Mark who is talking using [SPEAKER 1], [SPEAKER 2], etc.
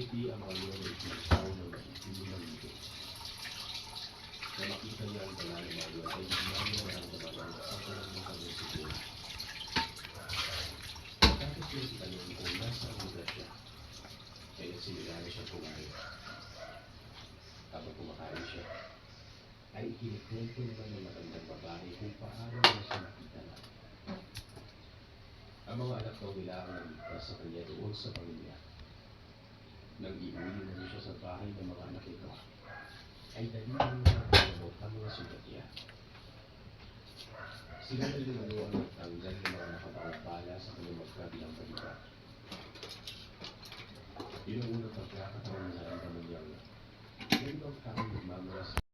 [SPEAKER 1] ngumiti ang mga luha ng isang ng hindi ng ito. Na makita niya ang tala ng mga luha ay bigla niya naramdaman ang kapalang ng kanyang siguro. Tapos nakita niya kung nasa ang lugar siya. Ay nagsimilala siya kumain. Habang kumakain siya, ay ikinikwento naman ng matandang babae kung paano niya siya nakita na. Ang mga anak daw nila ang nagligtas sa kanya doon sa pamilya. Nang iuwi naman siya sa bahay ng mga anak ito, ay dali niya nagpapalabot ang mga sugat niya. Sila na rin ang nagtanggal ng mga nakabaong bala sa kanyang magkabilang balita. Yun ang unang pagkakataon na naramdaman niyang ganito ang taong nagmamula sa